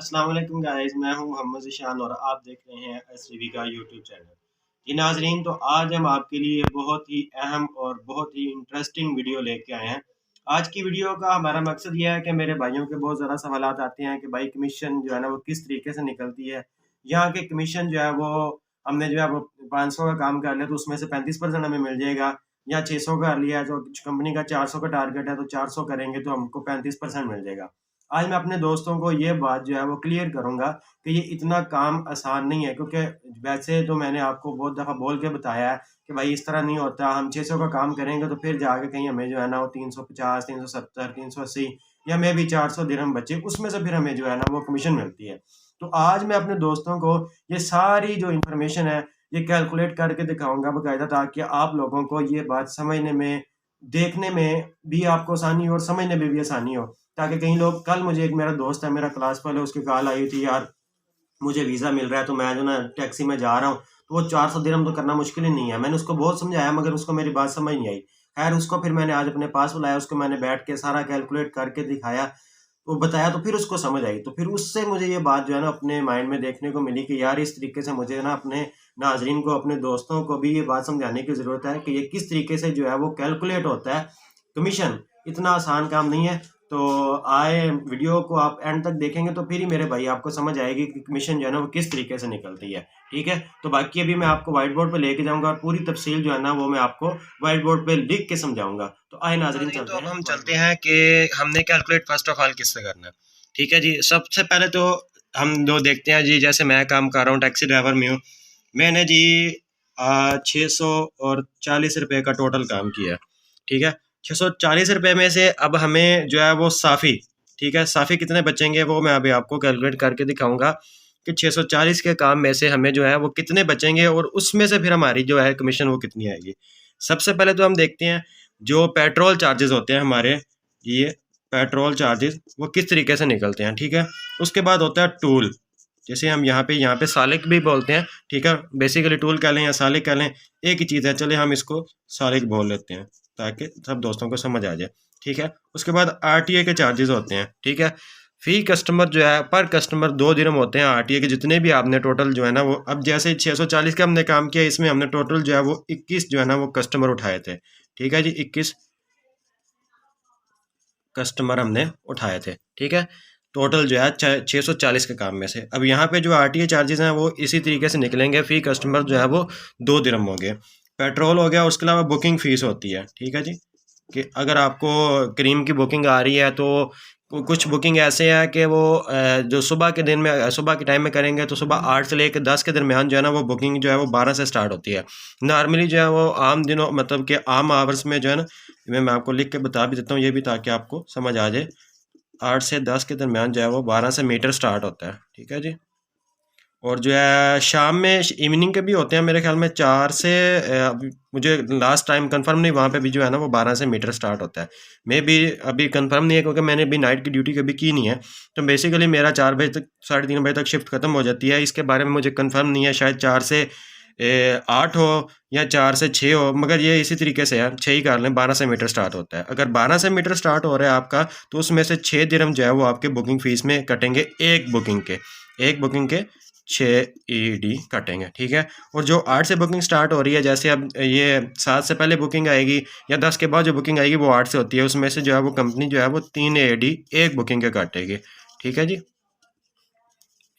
अस्सलाम वालेकुम गाइस, मैं हूं मोहम्मद ज़ीशान और आप देख रहे हैं एसटीवी का यूट्यूब चैनल। जी नाज़रीन, तो आज हम आपके लिए बहुत ही अहम और बहुत ही इंटरेस्टिंग वीडियो लेके आए हैं। आज की वीडियो का हमारा मकसद ये है कि मेरे भाइयों के बहुत ज़्यादा सवालात आते हैं कि भाई कमीशन जो है ना वो किस तरीके से निकलती है। यहाँ के कमीशन जो है वो हमने जो है वो 500 का काम कर लिया तो उसमें से 35% हमें मिल जाएगा, या 600 कर लिया है तो कंपनी का 400 का टारगेट है तो 400 करेंगे तो हमको 35% मिल जाएगा। आज मैं अपने दोस्तों को ये बात जो है वो क्लियर करूँगा कि ये इतना काम आसान नहीं है, क्योंकि वैसे तो मैंने आपको बहुत दफ़ा बोल के बताया है कि भाई इस तरह नहीं होता। हम 600 का काम करेंगे तो फिर जाके कहीं हमें जो है ना वो 350, 370, 380 या मे बी 400 दिरहम बचे, उसमें से फिर हमें जो है ना वो कमीशन मिलती है। तो आज मैं अपने दोस्तों को ये सारी जो इन्फॉर्मेशन है ये कैलकुलेट करके दिखाऊँगा बाकायदा, ताकि आप लोगों को ये बात समझने में, देखने में भी आपको आसानी हो और समझने में भी आसानी हो। ताकि कई लोग, कल मुझे एक मेरा दोस्त है, मेरा क्लास फेलो, उसकी कॉल आई थी, यार मुझे वीज़ा मिल रहा है तो मैं जो ना टैक्सी में जा रहा हूँ, तो वो 400 दिरहम तो करना मुश्किल ही नहीं है। मैंने उसको बहुत समझाया मगर उसको मेरी बात समझ नहीं आई। खैर उसको फिर मैंने आज अपने पास बुलाया, उसको मैंने बैठ के सारा कैलकुलेट करके दिखाया, वो बताया तो फिर उसको समझ आई। तो फिर उससे मुझे ये बात जो है ना अपने माइंड में देखने को मिली कि यार इस तरीके से मुझे ना अपने नाज़रीन को, अपने दोस्तों को भी ये बात समझाने की ज़रूरत है कि ये किस तरीके से जो है वो कैलकुलेट होता है कमीशन। इतना आसान काम नहीं है। तो आए वीडियो को आप एंड तक देखेंगे तो फिर ही मेरे भाई आपको समझ आएगी कि कमीशन जो है ना वो किस तरीके से निकलती है। ठीक है? तो बाकी अभी मैं आपको व्हाइट बोर्ड पे लेके जाऊँगा और पूरी तफ़सील जो है ना वो मैं आपको व्हाइट बोर्ड पे लिख के समझाऊँगा। तो आए नाज़रीन नाज़रीन, चलते तो अब हैं हम व्हाइट चलते बोर्ड हैं कि हमने कैलकुलेट फर्स्ट ऑफ ऑल किससे करना है। ठीक है जी, सबसे पहले तो हम दो देखते हैं जी। जैसे मैं काम कर रहा हूँ, टैक्सी ड्राइवर में हूँ। मैंने जी 640 रुपये का टोटल काम किया। ठीक है, 640 रुपये में से अब हमें जो है वो साफ़ी, ठीक है, साफ़ी कितने बचेंगे वो मैं अभी आपको कैलकुलेट करके दिखाऊंगा कि 640 के काम में से हमें जो है वो कितने बचेंगे और उसमें से फिर हमारी जो है कमीशन वो कितनी आएगी। सबसे पहले तो हम देखते हैं जो पेट्रोल चार्जेस होते हैं हमारे, ये पेट्रोल चार्जेस वो किस तरीके से निकलते हैं। ठीक है, उसके बाद होता है टूल, जैसे हम यहाँ पे सालिक भी बोलते हैं। ठीक है, बेसिकली टूल कह लें या सालिक कह लें, एक ही चीज़ है। चलिए हम इसको सालिक बोल लेते हैं ताकि सब दोस्तों को समझ आ जाए। ठीक है, उसके बाद आरटीए के चार्जेस होते हैं। ठीक है, फी कस्टमर जो है, पर कस्टमर 2 दिरहम होते हैं आरटीए के, जितने भी आपने टोटल जो है ना वो, अब जैसे 640 का हमने काम किया, इसमें हमने टोटल जो है वो 21 जो है ना वो कस्टमर उठाए थे। ठीक है जी, 21 कस्टमर हमने उठाए थे। ठीक है, टोटल जो है 640 के काम में से। अब यहाँ पे जो आरटीए चार्जेस हैं वो इसी तरीके से निकलेंगे। फ़ी कस्टमर जो है वो 2 दिरहम हो गए। पेट्रोल हो गया, उसके अलावा बुकिंग फ़ीस होती है। ठीक है जी, कि अगर आपको क्रीम की बुकिंग आ रही है तो कुछ बुकिंग ऐसे है कि वो जो सुबह के दिन में, सुबह के टाइम में करेंगे तो सुबह 8 से लेकर 10 के दरमियान जो है ना वो बुकिंग जो है वो 12 से स्टार्ट होती है। नॉर्मली जो है वो आम दिनों, मतलब कि आम आवर्स में जो है ना, मैं आपको लिख के बता भी देता हूँ ये भी, ताकि आपको समझ आ जाए। 8 से 10 के दरमियान जो है वो 12 से मीटर स्टार्ट होता है। ठीक है जी, और जो है शाम में इवनिंग के भी होते हैं मेरे ख्याल में 4 से मुझे लास्ट टाइम कंफर्म नहीं, वहाँ पे भी जो है ना वो 12 से मीटर स्टार्ट होता है। मे भी अभी कंफर्म नहीं है क्योंकि मैंने अभी नाइट की ड्यूटी कभी की नहीं है। तो बेसिकली मेरा 4 बजे तक, 3:30 बजे तक शिफ्ट खत्म हो जाती है। इसके बारे में मुझे कंफर्म नहीं है, शायद 4 से 8 हो या 4 से 6 हो, मगर ये इसी तरीके से है, 6 ही कर लें। 12 से मीटर स्टार्ट होता है। अगर 12 से मीटर स्टार्ट हो रहा है आपका, तो उसमें से 6 दिरहम जो है वो आपके बुकिंग फ़ीस में कटेंगे, एक बुकिंग के 6 ईडी कटेंगे। ठीक है, और जो 8 से बुकिंग स्टार्ट हो रही है, जैसे अब ये 7 से पहले बुकिंग आएगी या 10 के बाद जो बुकिंग आएगी वो 8 से होती है, उसमें से जो है वो कंपनी जो है वो 3 ईडी एक बुकिंग के काटेगी। ठीक है जी,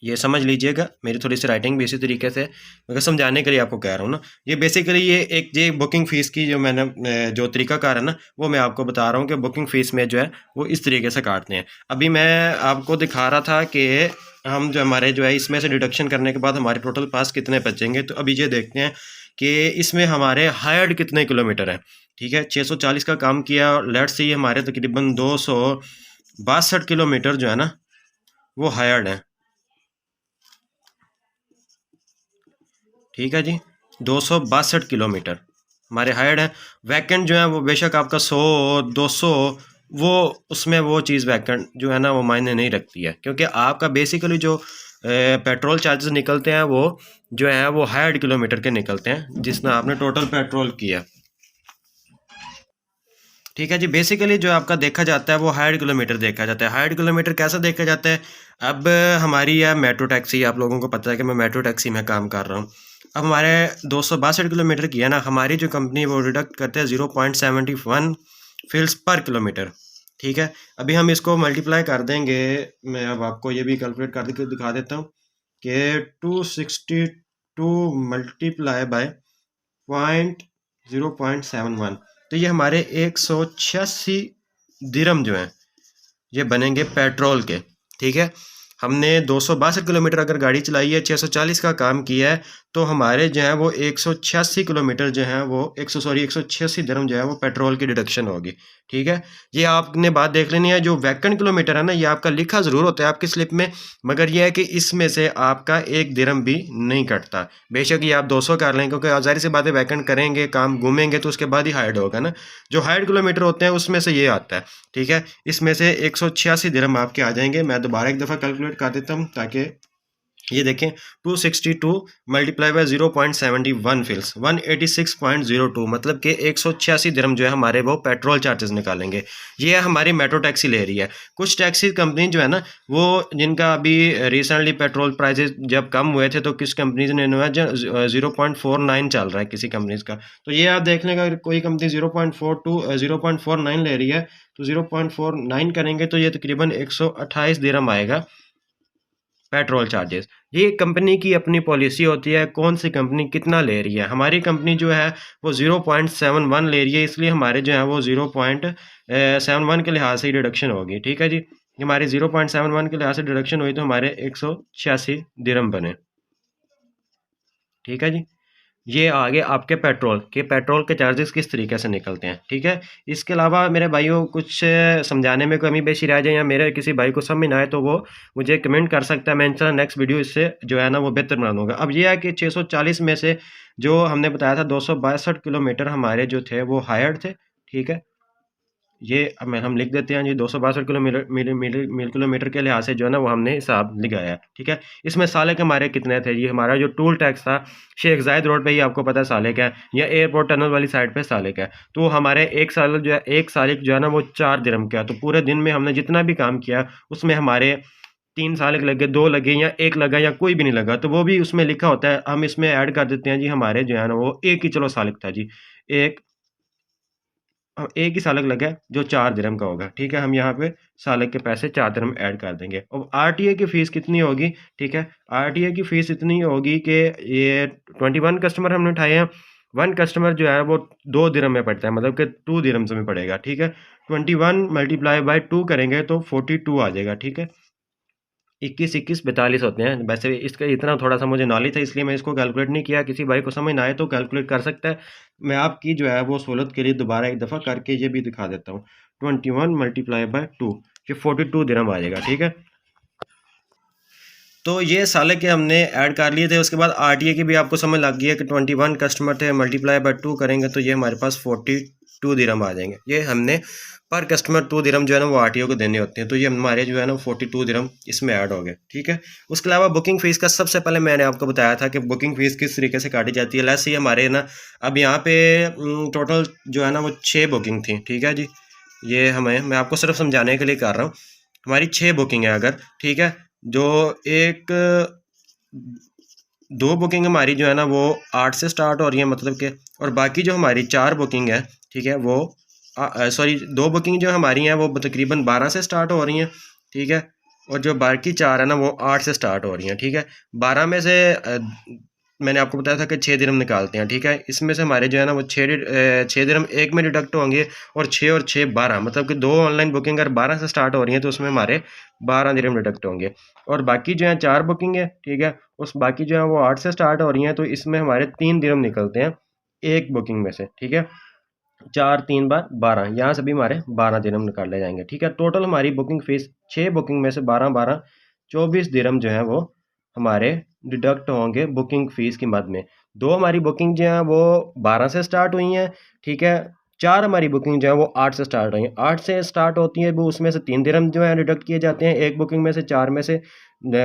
ये समझ लीजिएगा। मेरी थोड़ी सी राइटिंग भी इसी तरीके से, मगर समझाने के लिए आपको कह रहा हूँ ना। ये बेसिकली ये बुकिंग फ़ीस की जो मैंने जो तरीकाकार है ना वो मैं आपको बता रहा हूँ कि बुकिंग फ़ीस में जो है वो इस तरीके से काटते हैं। अभी मैं आपको दिखा रहा था कि हम जो हमारे जो है इसमें से डिडक्शन करने के बाद हमारे टोटल पास कितने बचेंगे। तो अभी ये देखते हैं कि इसमें हमारे हायर्ड कितने किलोमीटर हैं। ठीक है, 640 का काम किया, लेट्स से हमारे तकरीबन 262 किलोमीटर जो है ना वो हायर्ड है। ठीक है जी, 262 किलोमीटर हमारे हाइड है। वैकेंट जो है वो बेशक आपका 100 200, वो उसमें वो चीज़ वैकेंट जो है ना वो मायने नहीं रखती है, क्योंकि आपका बेसिकली जो पेट्रोल चार्जेस निकलते हैं वो जो है वो हाइड किलोमीटर के निकलते हैं जिसमें आपने टोटल पेट्रोल किया। ठीक है जी। बेसिकली जो आपका देखा जाता है वो हायर्ड किलोमीटर देखा जाता है। हायर्ड किलोमीटर कैसा देखा जाता है? अब हमारी है मेट्रो टैक्सी, आप लोगों को पता है कि मैं मेट्रो टैक्सी में काम कर रहा हूँ। अब हमारे 262 किलोमीटर की है ना, हमारी जो कंपनी है वो डिडक्ट करते हैं 0.71 फील्स पर किलोमीटर। ठीक है, अभी हम इसको मल्टीप्लाई कर देंगे। मैं अब आपको ये भी कैलकुलेट कर के दिखा देता हूँ कि 262 मल्टीप्लाई बाय 0.71, तो ये हमारे 186 दिरम जो हैं ये बनेंगे पेट्रोल के। ठीक है, हमने 262 किलोमीटर अगर गाड़ी चलाई है, 640 का काम किया है, तो हमारे जो है वो 186 किलोमीटर जो है वो 186 दिरहम जो है वो पेट्रोल की डिडक्शन होगी। ठीक है, ये आपने बात देख लेनी है। जो वैकन किलोमीटर है ना, ये आपका लिखा ज़रूर होता है आपकी स्लिप में, मगर यह है कि इसमें से आपका 1 दिरहम भी नहीं कटता। बेशक ये आप 200 कर लें, क्योंकि ज़ाहिर सी बात है वैकन करेंगे, काम घूमेंगे तो उसके बाद ही हाइड होगा ना। जो हाइड किलोमीटर होते हैं उसमें से ये आता है। ठीक है, इसमें से 186 दिरहम आपके आ जाएंगे। मैं दोबारा एक दफ़ा कैलकुलेट कर देता हूँ ताकि ये देखें। 262 मल्टीप्लाई बाय 0.71 फिल्स 186.02, मतलब कि 186 दिरहम जो है हमारे वो पेट्रोल चार्जेस निकालेंगे। ये हमारी मेट्रो टैक्सी ले रही है। कुछ टैक्सी कंपनी जो है ना, वो जिनका अभी रिसेंटली पेट्रोल प्राइसेस जब कम हुए थे, तो किस कंपनीज ने 0.49 चल रहा है किसी कंपनीज का। तो ये आप देख लें, अगर कोई कंपनी 0.49 ले रही है, तो 0.49 करेंगे तो ये तकरीबन 128 दिरहम आएगा पेट्रोल चार्जेस। ये कंपनी की अपनी पॉलिसी होती है, कौन सी कंपनी कितना ले रही है। हमारी कंपनी जो है वो 0.71 ले रही है, इसलिए हमारे जो है वो 0.71 के लिहाज से डिडक्शन होगी। ठीक है जी, हमारी 0.71 के लिहाज से डिडक्शन हुई तो हमारे 186 दिरहम बने। ठीक है जी, ये आगे आपके पेट्रोल के चार्जेस किस तरीके से निकलते हैं। ठीक है, इसके अलावा मेरे भाइयों कुछ समझाने में कमी बेशी रह जाए या मेरे किसी भाई को समझ ना आए, तो वो मुझे कमेंट कर सकता है। मैं इंशाल्लाह नेक्स्ट वीडियो इससे जो है ना वो बेहतर बना दूंगा। अब ये है कि 640 में से जो हमने बताया था 262 किलोमीटर हमारे जो थे वो हायर्ड थे। ठीक है, ये अब मैं हम लिख देते हैं जी। 262 किलोमीटर के लिहाज से जो है ना वो हमने हिसाब लगाया है। ठीक है, इसमें साले के हमारे कितने थे? ये हमारा जो टूल टैक्स था शेख जायद रोड पे ही आपको पता है साले का है, या एयरपोर्ट टनल वाली साइड पे साले का है। तो हमारे एक साल जो है, एक साल जो है ना वो 4 दिरहम का है। तो पूरे दिन में हमने जितना भी काम किया उसमें हमारे 3 साल लगे, 2 लगे या 1 लगा या कोई भी नहीं लगा, तो वो भी उसमें लिखा होता है। हम इसमें ऐड कर देते हैं जी, हमारे जो है ना वो एक ही चलो सालिक था जी, एक एक ही सालक लगा है जो 4 दिरहम का होगा। ठीक है, हम यहाँ पे सालक के पैसे 4 दिरहम ऐड कर देंगे। अब आरटीए की फ़ीस कितनी होगी? ठीक है, आरटीए की फ़ीस इतनी होगी कि ये 21 कस्टमर हमने उठाए हैं। 1 कस्टमर जो है वो 2 दिरहम में पड़ता है, मतलब कि 2 दिरहम्स में पड़ेगा। ठीक है, 21 मल्टीप्लाई बाय 2 करेंगे तो 42 आ जाएगा। ठीक है, 21 21 42 होते हैं। वैसे इसका इतना थोड़ा सा मुझे नॉलेज था, इसलिए मैं इसको कैलकुलेट नहीं किया। किसी भाई को समझ ना आए तो कैलकुलेट कर सकता है। मैं आपकी जो है वो सहूलत के लिए दोबारा एक दफ़ा करके ये भी दिखा देता हूँ। 21 मल्टीप्लाई बाय 2, ये 42 दिरहम आ जाएगा। ठीक है, तो ये साले के हमने ऐड कर लिए थे। उसके बाद आरटीए की भी आपको समझ लग गई है कि 21 कस्टमर थे, मल्टीप्लाई बाय 2 करेंगे तो ये हमारे पास 42 दिरहम आ जाएंगे। ये हमने पर कस्टमर 2 दिरहम जो है ना वो आरटीओ को देने होते हैं, तो ये हमारे जो है ना 42 दिरहम इसमें ऐड हो गए। ठीक है, उसके अलावा बुकिंग फ़ीस का सबसे पहले मैंने आपको बताया था कि बुकिंग फ़ीस किस तरीके से काटी जाती है। लेट्स से हमारे ना अब यहाँ पे टोटल जो है ना वो 6 बुकिंग थी। ठीक है जी, ये मैं आपको सिर्फ समझाने के लिए कर रहा हूँ। हमारी 6 बुकिंग है अगर, ठीक है, जो एक 2 बुकिंग हमारी जो है ना वो 8 से स्टार्ट हो रही है, मतलब कि, और बाकी जो हमारी 4 बुकिंग है, ठीक है, वो सॉरी 2 बुकिंग जो हमारी हैं वो तकरीबन 12 से स्टार्ट हो रही हैं। ठीक है, और जो बाकी 4 है ना वो 8 से स्टार्ट हो रही हैं। ठीक है, 12 में से मैंने आपको बताया था कि 6 दिरहम निकालते हैं। ठीक है, इसमें से हमारे जो है ना वो 6 दिरहम एक में डिडक्ट होंगे, और 6 12, मतलब कि 2 ऑनलाइन बुकिंग अगर 12 से स्टार्ट हो रही हैं तो उसमें हमारे 12 दिरहम डिडक्ट होंगे। और बाकी जो है 4 बुकिंग है, ठीक है, उस बाकी जो है वो 8 से स्टार्ट हो रही हैं, तो इसमें हमारे 3 दिरहम निकलते हैं एक बुकिंग में से। ठीक है, 4 3 बार 12, यहाँ से भी हमारे 12 दिरहम निकाले जाएंगे। ठीक है, टोटल हमारी बुकिंग फ़ीस 6 बुकिंग में से 12 12 24 दिरहम जो है वो हमारे डिडक्ट होंगे बुकिंग फ़ीस की मद में। 2 हमारी बुकिंग जो है वो 12 से स्टार्ट हुई हैं। ठीक है, 4 हमारी बुकिंग जो है वो 8 से स्टार्ट हुई हैं। 8 से स्टार्ट होती है वो, उसमें से 3 दिरहम जो है डिडक्ट किए जाते हैं एक बुकिंग में से। 4 में से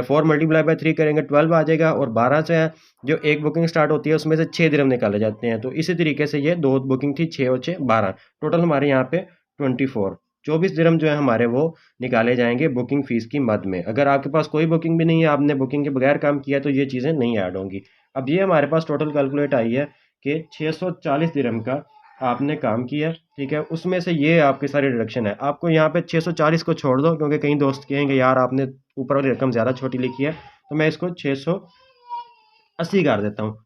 4 मल्टीप्लाई बाय 3 करेंगे 12 आ जाएगा, और 12 से है जो एक बुकिंग स्टार्ट होती है उसमें से 6 दिरहम निकाले जाते हैं। तो इसी तरीके से ये 2 बुकिंग थी, 6 और 6 12, टोटल हमारे यहाँ पे 24 दिरहम जो है हमारे वो निकाले जाएंगे बुकिंग फ़ीस की मद में। अगर आपके पास कोई बुकिंग भी नहीं है, आपने बुकिंग के बगैर काम किया, तो ये चीज़ें नहीं ऐड होंगी। अब ये हमारे पास टोटल कैलकुलेट आई है कि 640 दिरहम का आपने काम किया, ठीक है। उसमें से ये आपकी सारी डिडक्शन है। आपको यहाँ पे 640 को छोड़ दो, क्योंकि कई दोस्त कहेंगे यार आपने ऊपर वाली रकम ज़्यादा छोटी लिखी है, तो मैं इसको 680 कर देता हूँ।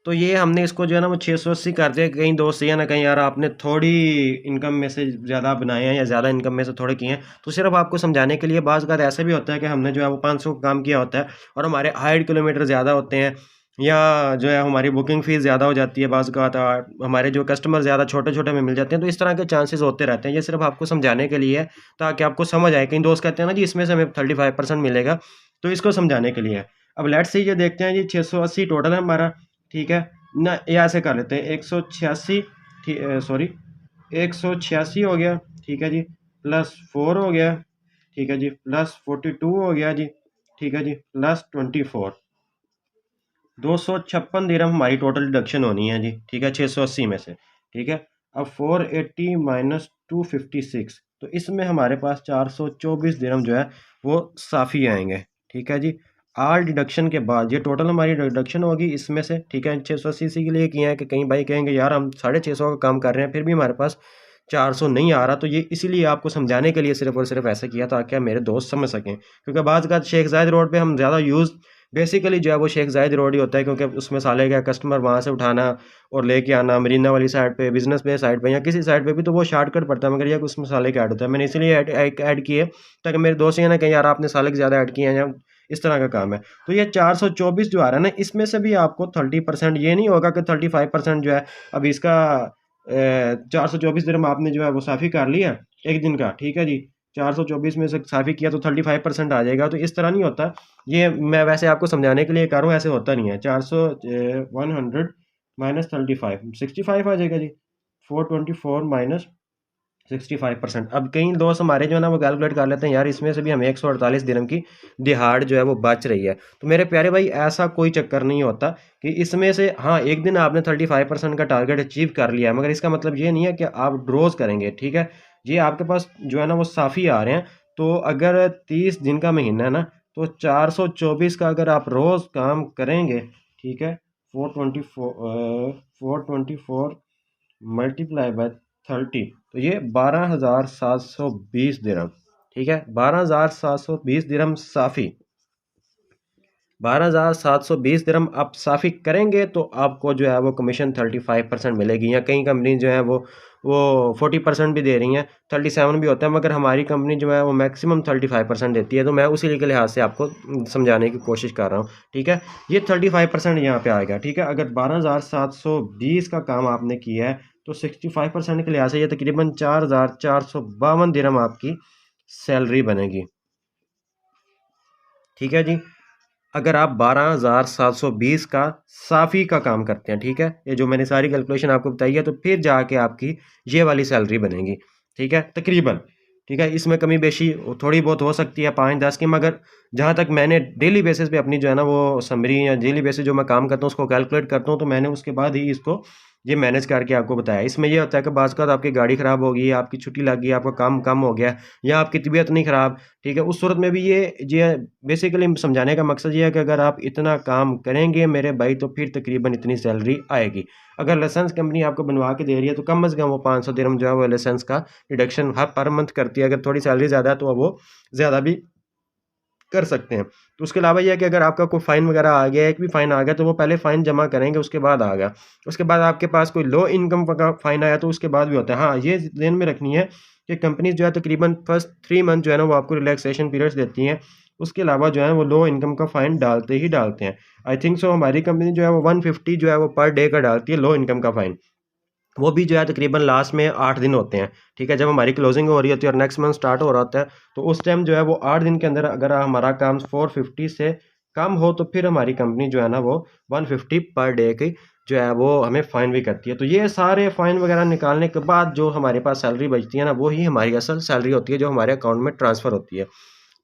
तो ये हमने इसको जो है ना वो 680 कर दिया। कहीं दोस्त ये ना कहीं यार आपने थोड़ी इनकम में से ज़्यादा बनाए हैं या ज़्यादा इनकम में से थोड़े किए हैं, तो सिर्फ आपको समझाने के लिए। बाज़ बात ऐसे भी होता है कि हमने जो है वो 500 का काम किया होता है और हमारे हाइड किलोमीटर ज़्यादा होते हैं, या जो है हमारी बुकिंग फ़ीस ज़्यादा हो जाती है, बाज़ बात हमारे जो कस्टमर ज़्यादा छोटे छोटे में मिल जाते हैं, तो इस तरह के चांसेस होते रहते हैं। ये सिर्फ आपको समझाने के लिए है, ताकि आपको समझ आए। कहीं दोस्त कहते हैं ना जी इसमें से हमें 35% मिलेगा, तो इसको समझाने के लिए है। अब लेट्स से ये देखते हैं जी 680 टोटल है हमारा, ठीक है ना। यहाँ से कर लेते हैं 186, सॉरी 186 हो गया, ठीक है जी, प्लस 4 हो गया, ठीक है जी, प्लस 42 हो गया जी, ठीक है जी, प्लस 24, 256 दिरहम हमारी टोटल डिडक्शन होनी है जी, ठीक है, 680 में से, ठीक है। अब 480 माइनस 256, तो इसमें हमारे पास 424 दिरहम जो है वो साफ़ी आएंगे, ठीक है जी। आल डिडक्शन के बाद ये टोटल हमारी डिडक्शन होगी इसमें से, ठीक है। 680 इसी के लिए किया है कि कहीं भाई कहेंगे यार हम 650 का काम कर रहे हैं फिर भी हमारे पास 400 नहीं आ रहा, तो ये इसीलिए आपको समझाने के लिए सिर्फ और सिर्फ ऐसे किया ताकि मेरे दोस्त समझ सकें। क्योंकि बाज़ का शेख जायद रोड पे हम ज़्यादा यूज़ बेसिकली जो है वो शेख जायद रोड ही होता है, क्योंकि उसमें साले का कस्टमर वहाँ से उठाना और लेके आना मरीना वाली साइड पे, बिजनेस पे साइड पे या किसी साइड पे भी, तो वो शॉर्टकट पड़ता है। मगर ये उसमें साले का ऐड होता है, मैंने इसलिए ऐड किए ताकि मेरे दोस्त ये ना कहीं यार आपने साले के ज़्यादा ऐड किए हैं या इस तरह का काम है। तो ये 424 जो आ रहा है ना, इसमें से भी आपको 30%, ये नहीं होगा कि 35% जो है। अब इसका 424 दिरहम आपने जो है वो साफ़ी कर लिया एक दिन का, ठीक है जी। 424 में से साफ़ी किया तो 35% आ जाएगा। तो इस तरह नहीं होता, ये मैं वैसे आपको समझाने के लिए कर रहा हूँ, ऐसे होता नहीं है। 100 माइनस 35 65 आ जाएगा जी। 424 माइनस 65%। अब कई दोस्त हमारे जो है ना वो कैलकुलेट कर लेते हैं यार इसमें से भी हमें 148 दिरहम की दिहाड़ जो है वो बच रही है। तो मेरे प्यारे भाई ऐसा कोई चक्कर नहीं होता कि इसमें से, हाँ एक दिन आपने 35% का टारगेट अचीव कर लिया है, मगर इसका मतलब ये नहीं है कि आप रोज़ करेंगे, ठीक है। ये आपके पास जो है ना वो साफ़ी आ रहे हैं। तो अगर 30 दिन का महीना है ना, तो 424 का अगर आप रोज़ काम करेंगे, ठीक है, 424 मल्टीप्लाई बाय 30, तो ये 12,720 दिरहम, ठीक है। 12,720 दिरहम साफ़ी, 12,720 दिरहम आप साफ़ी करेंगे तो आपको जो है वो कमीशन 35% मिलेगी। या कई कंपनी जो है वो 40% भी दे रही हैं, 37 भी होता है, मगर हमारी कंपनी जो है वो मैक्सिमम 35% देती है। तो मैं उसी के लिहाज से आपको समझाने की कोशिश कर रहा हूँ, ठीक है। ये 35% यहाँ पे आएगा, ठीक है। अगर 12,720 का काम आपने किया है तो 65% के लिहाज से ये तकरीबन 4,452 दिरहम आपकी सैलरी बनेगी, ठीक है जी। अगर आप 12,720 का साफ़ी का काम करते हैं, ठीक है, ये जो मैंने सारी कैलकुलेशन आपको बताई है, तो फिर जाके आपकी ये वाली सैलरी बनेगी, ठीक है, तकरीबन, ठीक है। इसमें कमी बेशी थोड़ी बहुत हो सकती है 5-10 की, मगर जहाँ तक मैंने डेली बेसिस पे अपनी जो है ना वो समरी या डेली बेसिस जो मैं काम करता हूँ उसको कैलकुलेट करता हूँ, तो मैंने उसके बाद ही इसको ये मैनेज करके आपको बताया। इसमें ये होता है कि बाज़ का आपकी गाड़ी ख़राब हो गई, आपकी छुट्टी लग गई, आपका काम कम हो गया, या आपकी तबीयत नहीं ख़राब, ठीक है, उस सूरत में भी ये बेसिकली समझाने का मकसद ये है कि अगर आप इतना काम करेंगे मेरे भाई, तो फिर तकरीबन इतनी सैलरी आएगी। अगर लाइसेंस कंपनी आपको बनवा के दे रही है तो कम से कम वो 500 दिरहम जो है वो लाइसेंस का डिडक्शन हर पर मंथ करती है। अगर थोड़ी सैलरी ज़्यादा है तो वो ज़्यादा भी कर सकते हैं। तो उसके अलावा ये है कि अगर आपका कोई फ़ाइन वगैरह आ गया, एक भी फ़ाइन आ गया, तो वो पहले फ़ाइन जमा करेंगे, उसके बाद आएगा। उसके बाद आपके पास कोई लो इनकम का फ़ाइन आया तो उसके बाद भी होता है। हाँ, ये ध्यान में रखनी है कि कंपनीज़ जो है तकरीबन फर्स्ट 3 मंथ जो है ना वो आपको रिलैक्सेशन पीरियड्स देती हैं। उसके अलावा जो है वो लो इनकम का फ़ाइन डालते ही डालते हैं। आई थिंक सो हमारी कंपनी जो है वो 150 जो है वो पर डे का डालती है लो इनकम का फ़ाइन। वो भी जो है तकरीबन लास्ट में 8 दिन होते हैं, ठीक है। जब हमारी क्लोजिंग हो रही होती है और नेक्स्ट मंथ स्टार्ट हो रहा होता है, तो उस टाइम जो है वो 8 दिन के अंदर अगर हमारा काम 450 से कम हो तो फिर हमारी कंपनी जो है ना वो 150 पर डे की जो है वो हमें फ़ाइन भी करती है। तो ये सारे फ़ाइन वगैरह निकालने के बाद जो हमारे पास सैलरी बचती है ना, वो ही हमारी असल सैलरी होती है जो हमारे अकाउंट में ट्रांसफ़र होती है।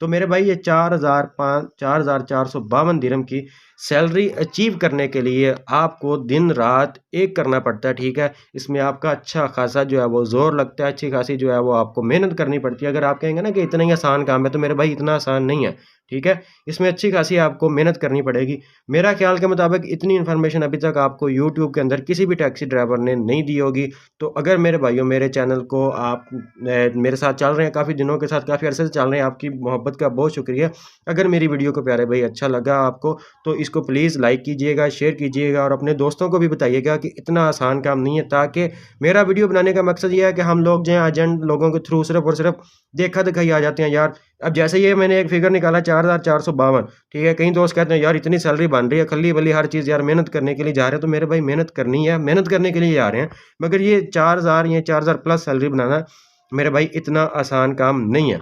तो मेरे भाई ये 4,452 दिरहम की सैलरी अचीव करने के लिए आपको दिन रात एक करना पड़ता है, ठीक है। इसमें आपका अच्छा खासा जो है वो ज़ोर लगता है, अच्छी खासी जो है वो आपको मेहनत करनी पड़ती है। अगर आप कहेंगे ना कि इतना ही आसान काम है, तो मेरे भाई इतना आसान नहीं है, ठीक है। इसमें अच्छी खासी आपको मेहनत करनी पड़ेगी। मेरा ख्याल के मुताबिक इतनी इन्फॉर्मेशन अभी तक आपको यूट्यूब के अंदर किसी भी टैक्सी ड्राइवर ने नहीं दी होगी। तो अगर मेरे भाइयों मेरे चैनल को आप मेरे साथ चल रहे हैं, काफ़ी दिनों के साथ, काफ़ी अरसे से चल रहे हैं, आपकी मोहब्बत का बहुत शुक्रिया। अगर मेरी वीडियो को प्यारे भाई अच्छा लगा आपको, तो इसको प्लीज़ लाइक कीजिएगा, शेयर कीजिएगा और अपने दोस्तों को भी बताइएगा कि इतना आसान काम नहीं है। ताकि मेरा वीडियो बनाने का मकसद ये है कि हम लोग जो हैं एजेंट लोगों के थ्रू सिर्फ और सिर्फ देखा दिखाई आ जाते हैं यार। अब जैसे ये मैंने एक फिगर निकाला 4,452, ठीक है। कई दोस्त कहते हैं यार इतनी सैलरी बन रही है, खल्ली बल्ली हर चीज़ यार मेहनत करने के लिए जा रहे हैं। तो मेरे भाई मेहनत करनी है, मेहनत करने के लिए जा रहे हैं, मगर ये 4,000 या 4,000 प्लस सैलरी बनाना मेरे भाई इतना आसान काम नहीं है।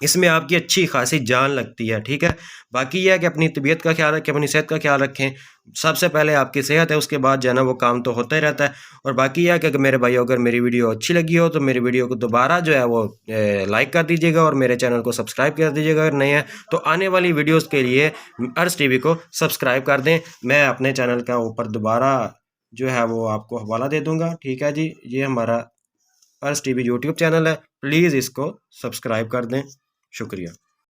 इसमें आपकी अच्छी खासी जान लगती है, ठीक है। बाकी यह है कि अपनी तबीयत का ख्याल रखें, अपनी सेहत का ख्याल रखें। सबसे पहले आपकी सेहत है, उसके बाद जो है ना वो काम तो होता ही रहता है। और बाकी यह है कि अगर मेरे भाई अगर मेरी वीडियो अच्छी लगी हो तो मेरी वीडियो को दोबारा जो है वो लाइक कर दीजिएगा और मेरे चैनल को सब्सक्राइब कर दीजिएगा अगर नए हैं तो। आने वाली वीडियोज़ के लिए अर्श टीवी को सब्सक्राइब कर दें। मैं अपने चैनल का ऊपर दोबारा जो है वो आपको हवाला दे दूँगा, ठीक है जी। ये हमारा अर्श टीवी यूट्यूब चैनल है, प्लीज़ इसको सब्सक्राइब कर दें। शुक्रिया।